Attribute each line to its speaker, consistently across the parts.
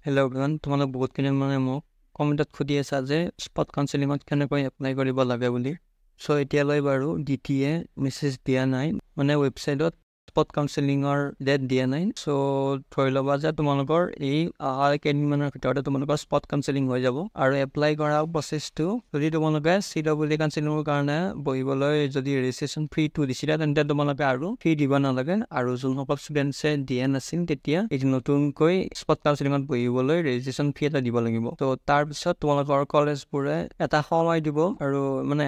Speaker 1: Hello' everyone, তোমালোক বহুতখিনি মোক কমেণ্টত সুধি আছা যে স্পট কাউন্সেলিঙত কেনেকৈ এপ্লাই কৰিব লাগে বুলি। চ' এতিয়ালৈ বাৰু DTয়ে মেছেজ দিয়া নাই, ৱেবছাইটত স্পট কাউন্সেলিঙৰ ডেট দিয়া নাই। চ' ধৰি ল'বা যে তোমালোকৰ এই অহা কেইদিনমানৰ ভিতৰতে তোমালোকৰ স্পট কাউন্সেলিং হৈ যাব। আৰু এপ্লাই কৰা প্ৰচেছটো, যদি তোমালোকে CWE কাউন্সেলিঙৰ কাৰণে বহিবলৈ যদি ৰেজিষ্ট্ৰেশ্যন ফ্ৰীটো দিছিলা, তেন্তে তোমালোকে আৰু ফ্ৰী দিব নালাগে। আৰু যোনসকল ষ্টুডেণ্টছে দিয়া নাছিল তেতিয়া এই নতুনকৈ স্পট কাউন্সেলিঙত বহিবলৈ ৰেজিষ্ট্ৰেশ্যন ফী এটা দিব লাগিব। ত' তাৰপিছত তোমালোকৰ কলেজবোৰে এটা সময় দিব, আৰু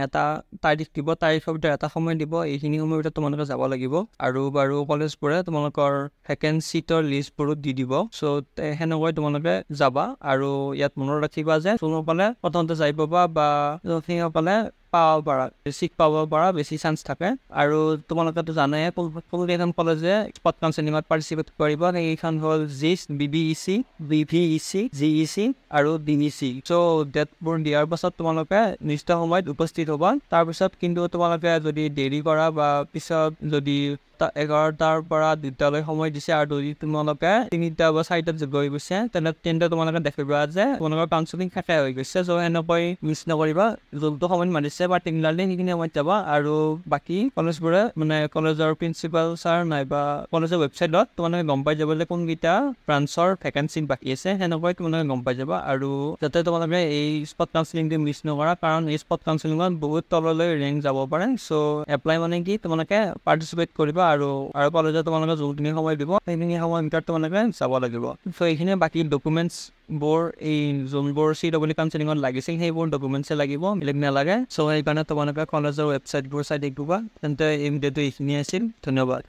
Speaker 1: এটা তাৰিখ দিব, তাৰিখৰ ভিতৰত এটা সময় দিব, এইখিনি সময়ৰ ভিতৰত তোমালোকে যাব লাগিব। আৰু বাৰু কলেজবোৰে তোমালোকৰ ভেকেঞ্চি চিটৰ লিষ্টবোৰো দি দিব। চ' সেনেকৈ তোমালোকে যাবা। আৰু ইয়াত মনত ৰাখিবা যে যোনসকলে প্ৰথমতে যাই পাবা বা সেইসকলে পাব পাৰা, চিট পাব পৰা বেছি চান্স থাকে। আৰু তোমালোকেতো জানাই কোনকেইখন কলেজে স্পট কাউন্সেলিঙত পাৰ্টিচিপেট কৰিব। সেইখন হ'ল জিষ্ট, BBEC, BVEC, GEC আৰু DEC। চ' ডেটবোৰ দিয়াৰ পাছত তোমালোকে নিৰ্দিষ্ট সময়ত উপস্থিত হ'বা। তাৰপিছত কিন্তু তোমালোকে যদি দেৰি কৰা বা পিছত যদি 11টাৰ পৰা 2টালৈ সময় দিছে আৰু যদি তোমালোকে 3টা বা 4টাত গৈ গৈছে, তেন্তে তোমালোকে দেখিবা যে তোমালোকৰ কাউন্সেলিং শেষে হৈ গৈছে। চ' এনেকৈ মিছ নকৰিবা, যোনটো সময়ত মাতিছে পাৰ্টিকুলাৰলি সেইখিনি সময়ত যাবা। আৰু বাকী কলেজবোৰে কলেজৰ প্ৰিন্সিপাল ছাৰ নাইবা কলেজৰ ৱেবছাইটত তোমালোকে গম পাই যাব যে কোনকেইটা ব্ৰাঞ্চৰ ভেকেঞ্চি বাকী আছে, সেনেকৈ তোমালোকে গম পাই যাবা। আৰু যাতে তোমালোকে এই স্পট কাউন্সেলিংটো মিছ নকৰা, কাৰণ এই স্পট কাউন্সেলিঙত বহুত তললৈ ৰেংক যাব পাৰে। চ' এপ্লাই কি তোমালোকে পাৰ্টিচিপেট কৰিবা। আৰু কলেজত তোমালোকে যোনখিনি সময় দিব, সেইখিনি সময়ৰ ভিতৰত তোমালোকে যাব লাগিব। চ' এইখিনিয়ে বাকী ডকুমেণ্টছবোৰ, এই যোনবোৰ CWE কাউন্সেলিঙত লাগিছিল সেইবোৰ ডকুমেণ্টছে লাগিব, বেলেগ নালাগে। চ' সেইকাৰণে তোমালোকে কলেজৰ ৱেবছাইটবোৰ চাই থাকিবা। তেন্তে এই ভিডিঅ'টো এইখিনিয়ে আছিল। ধন্যবাদ।